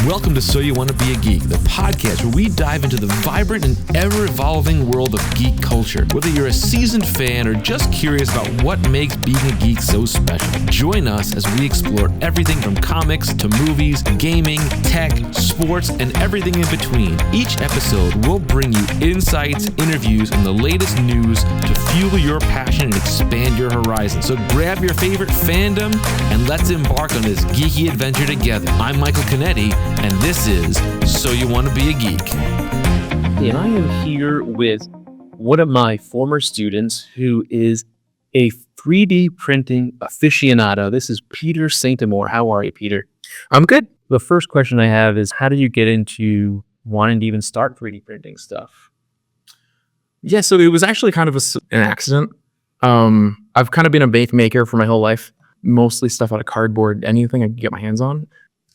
Welcome to So You Want to Be a Geek, the podcast where we dive into the vibrant and ever-evolving world of geek culture. Whether you're a seasoned fan or just curious about what makes being a geek so special, join us as we explore everything from comics to movies, gaming, tech, sports, and everything in between. Each episode will bring you insights, interviews, and the latest news to fuel your passion and expand your horizon. So grab your favorite fandom and let's embark on this geeky adventure together. I'm Michael Canetti, and this is So You Want to Be a Geek. And I am here with one of my former students who is a 3D printing aficionado. This is Peter St. Amour. How are you, Peter? I'm good. The first question I have is, how did you get into wanting to even start 3D printing stuff? Yeah, so it was actually kind of an accident. I've kind of been a bake maker for my whole life, mostly stuff out of cardboard, anything I could get my hands on.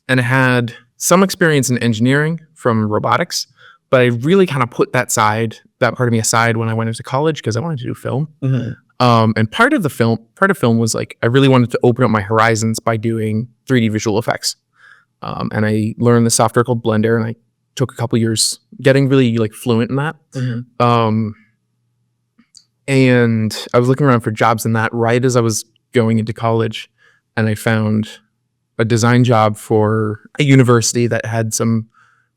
And I had some experience in engineering from robotics, but I really kind of put that part of me aside when I went into college because I wanted to do film. Mm-hmm. And part of film was like, I really wanted to open up my horizons by doing 3D visual effects. And I learned the software called Blender, and I took a couple years getting really like fluent in that. Mm-hmm. And I was looking around for jobs in that right as I was going into college, and I found a design job for a university that had some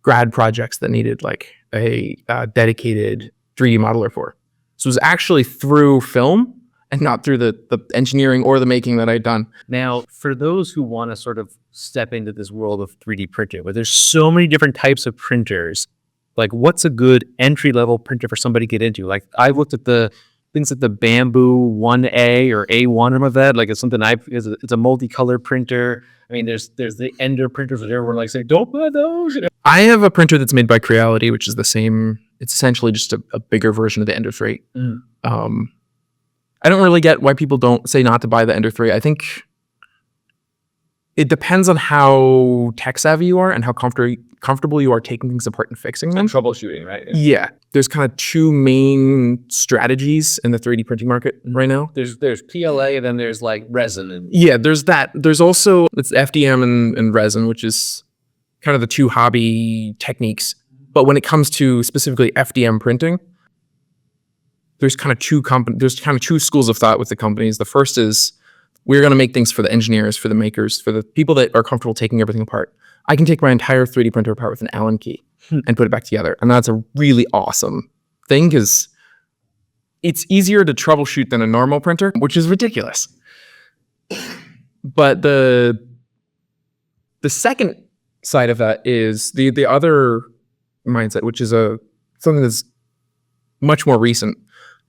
grad projects that needed like a dedicated 3D modeler for. So it was actually through film and not through the engineering or the making that I'd done. Now, for those who want to sort of step into this world of 3D printing, where there's so many different types of printers, like what's a good entry-level printer for somebody to get into? Like I've looked at the things like the Bamboo 1A or A1 of that. Like it's something it's a multicolor printer. I mean, there's the Ender printers that everyone likes saying, don't buy those. You know? I have a printer that's made by Creality, which is the same. It's essentially just a bigger version of the Ender 3. Mm. I don't really get why people don't say not to buy the Ender 3. I think it depends on how tech savvy you are and how comfortable you are taking things apart and fixing them. And troubleshooting, right? Yeah. There's kind of two main strategies in the 3D printing market right now. There's PLA and then there's like resin. Yeah, there's that. There's also it's FDM and resin, which is kind of the two hobby techniques. But when it comes to specifically FDM printing, there's kind of two schools of thought with the companies. The first is we're going to make things for the engineers, for the makers, for the people that are comfortable taking everything apart. I can take my entire 3D printer apart with an Allen key and put it back together. And that's a really awesome thing because it's easier to troubleshoot than a normal printer, which is ridiculous. But the second side of that is the other mindset, which is something that's much more recent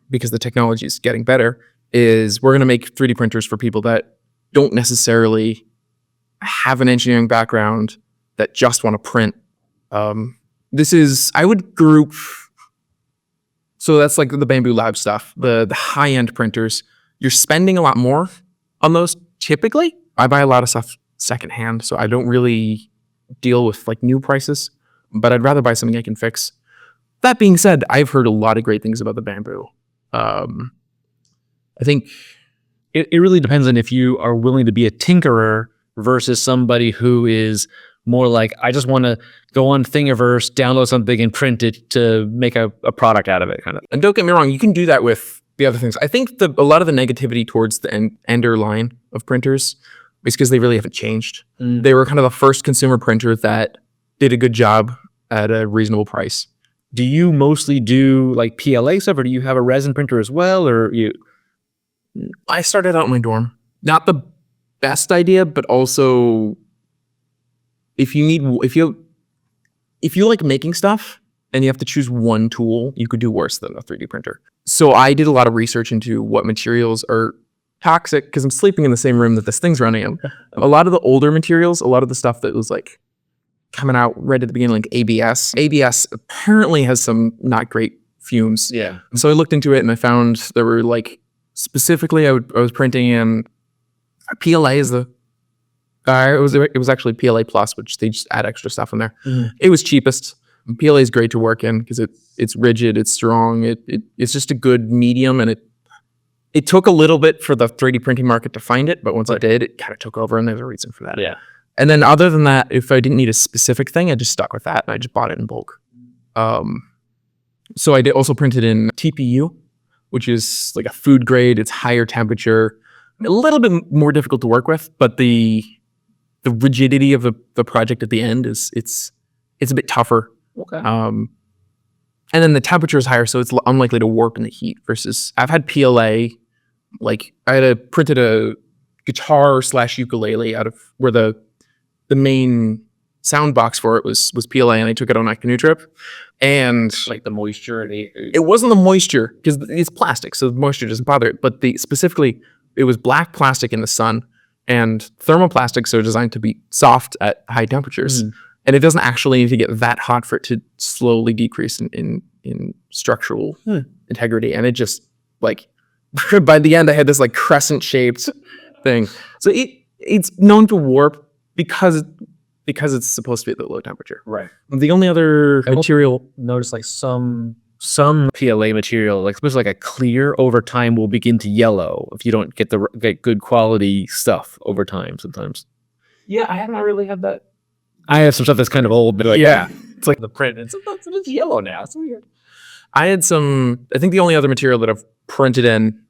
because the technology is getting better, is we're going to make 3D printers for people that don't necessarily have an engineering background, that just want to print. I would group, so that's like the Bamboo Lab stuff, the high-end printers. You're spending a lot more on those typically. I buy a lot of stuff secondhand, so I don't really deal with like new prices, but I'd rather buy something I can fix. That being said, I've heard a lot of great things about the Bamboo. I think it really depends on if you are willing to be a tinkerer versus somebody who is more like, I just want to go on Thingiverse, download something and print it to make a product out of it, kind of. And don't get me wrong, you can do that with the other things. I think a lot of the negativity towards the Ender line of printers is because they really haven't changed. Mm. They were kind of the first consumer printer that did a good job at a reasonable price. Do you mostly do like PLA stuff, or do you have a resin printer as well, or you? I started out in my dorm. Not the best idea, but also if you like making stuff and you have to choose one tool, you could do worse than a 3D printer. So I did a lot of research into what materials are toxic because I'm sleeping in the same room that this thing's running in. A lot of the older materials, a lot of the stuff that was like coming out right at the beginning, like ABS. ABS apparently has some not great fumes. Yeah. So I looked into it and I found there were like, specifically I was printing in PLA is the, it was actually PLA Plus, which they just add extra stuff in there. Mm. It was cheapest. PLA is great to work in because it's rigid, it's strong, it's just a good medium, and it it took a little bit for the 3D printing market to find it, but once it did, it kind of took over, and there's a reason for that. Yeah. And then other than that, if I didn't need a specific thing, I just stuck with that, and I just bought it in bulk. So I did also printed in TPU, which is like a food grade. It's higher temperature, a little bit more difficult to work with, but the rigidity of the project at the end it's a bit tougher. Okay. And then the temperature is higher, so it's unlikely to warp in the heat. Versus I've had PLA, like I printed a guitar / ukulele out of where the main sound box for it was PLA, and I took it on a canoe trip. And Like the moisture and it wasn't the moisture because it's plastic, so the moisture doesn't bother it. But specifically, it was black plastic in the sun, and thermoplastics are designed to be soft at high temperatures, and it doesn't actually need to get that hot for it to slowly decrease in structural integrity. And it just like by the end, I had this like crescent shaped thing. So it's known to warp because it's supposed to be at the low temperature. right. The only other material. Notice like some PLA material, like especially like a clear, over time will begin to yellow if you don't get good quality stuff over time. Sometimes. Yeah, I haven't really had that. I have some stuff that's kind of old, but like It's like the print, and sometimes it's yellow now. It's weird. I think the only other material that I've printed in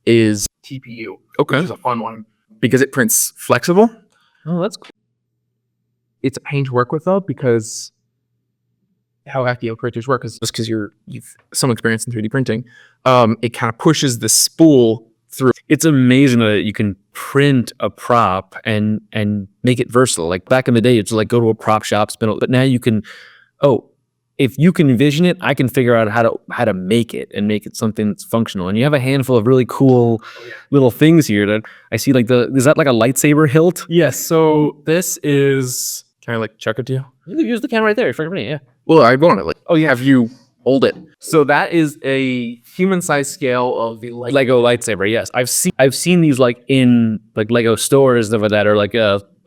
is TPU. Okay. Which is a fun one because it prints flexible. Oh, that's cool. It's a pain to work with though, because how FDL printers work is just because you've some experience in 3D printing. It kind of pushes the spool through. It's amazing that you can print a prop and make it versatile. Like back in the day, it's like go to a prop shop, spin it. But now you can, if you can envision it, I can figure out how to make it and make it something that's functional. And you have a handful of really cool little things here that I see. Like is that like a lightsaber hilt? Yes. So this is. Can I like chuck it to you? You can use the camera right there in front of me. Yeah. Well, I want to have you hold it. So that is a human-sized scale of the Lego lightsaber. Yes, I've seen these like in like Lego stores and stuff like that, or like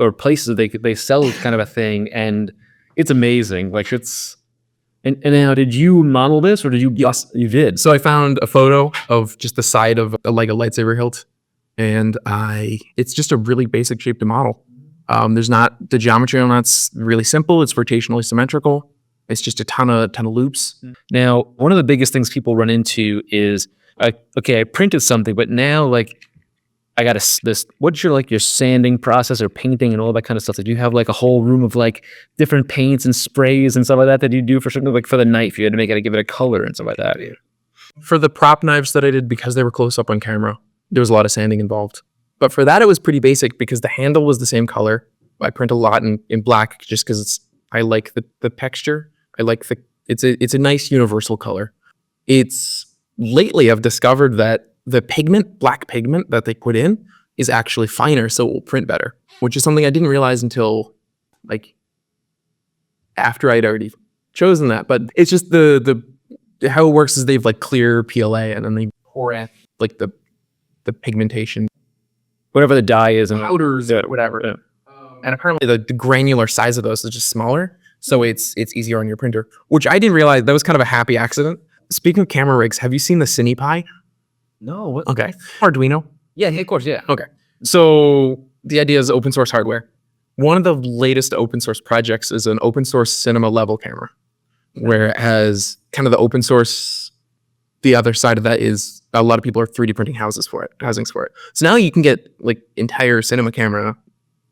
or places that they sell kind of a thing, and it's amazing. Like it's. And now, did you model this, or did you? Yes, you did. So I found a photo of just the side of a Lego lightsaber hilt, and it's just a really basic shape to model. The geometry on that's really simple. It's rotationally symmetrical. It's just a ton of loops. Now, one of the biggest things people run into is, I printed something, but now like I got what's your sanding process or painting and all that kind of stuff? Did you have like a whole room of like different paints and sprays and stuff like that you do for certain, like for the knife, you had to give it a color and stuff like that? For the prop knives that I did, because they were close up on camera, there was a lot of sanding involved. But for that, it was pretty basic because the handle was the same color. I print a lot in black just because I like the texture. I like it's a nice universal color. Lately I've discovered that the black pigment that they put in is actually finer, so it will print better, which is something I didn't realize until like after I'd already chosen that. But it's just the how it works is they've like clear PLA and then they pour in like the pigmentation, whatever the dye is, and powders, whatever. Yeah. And apparently the granular size of those is just smaller, so it's easier on your printer, which I didn't realize. That was kind of a happy accident. Speaking of camera rigs, have you seen the CinePi? No. What? Okay. Arduino? Yeah, of course, yeah. Okay. So the idea is open source hardware. One of the latest open source projects is an open source cinema level camera, whereas kind of the open source, the other side of that is a lot of people are 3D printing housings for it. So now you can get like entire cinema camera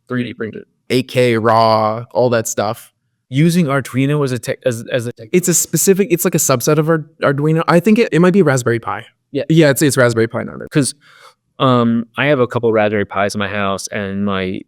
3D printed, 8K raw, all that stuff. Using Arduino as a tech. It's like a subset of Arduino. I think it might be Raspberry Pi. Yeah, it's Raspberry Pi now. Because I have a couple of Raspberry Pis in my house, and my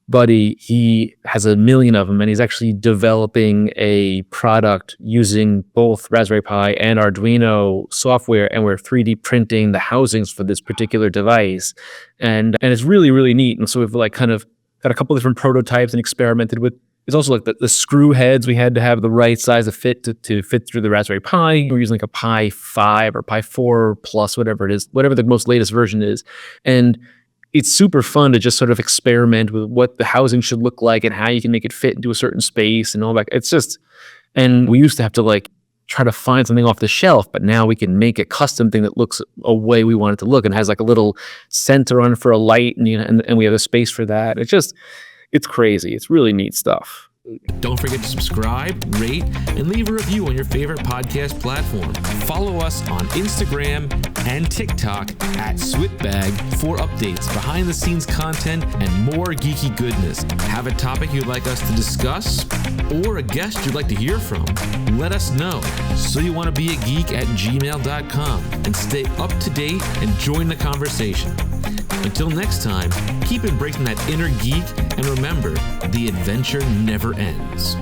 buddy, he has a million of them, and he's actually developing a product using both Raspberry Pi and Arduino software, and we're 3D printing the housings for this particular device, and it's really, really neat. And so we've like kind of got a couple different prototypes and experimented with. It's also like the screw heads. We had to have the right size of fit to fit through the Raspberry Pi. We're using like a Pi 5 or Pi 4 Plus, whatever it is, whatever the most latest version is. And it's super fun to just sort of experiment with what the housing should look like and how you can make it fit into a certain space and all that. It's just, and we used to have to like try to find something off the shelf, but now we can make a custom thing that looks a way we want it to look and has like a little center on it for a light, and and we have a space for that. It's crazy. It's really neat stuff. Don't forget to subscribe, rate, and leave a review on your favorite podcast platform. Follow us on Instagram and TikTok at SYWTBAG for updates, behind-the-scenes content, and more geeky goodness. Have a topic you'd like us to discuss or a guest you'd like to hear from? Let us know. SoYouWannaBeAGeek@gmail.com, and stay up to date and join the conversation. Until next time, keep embracing that inner geek, and remember, the adventure never ends.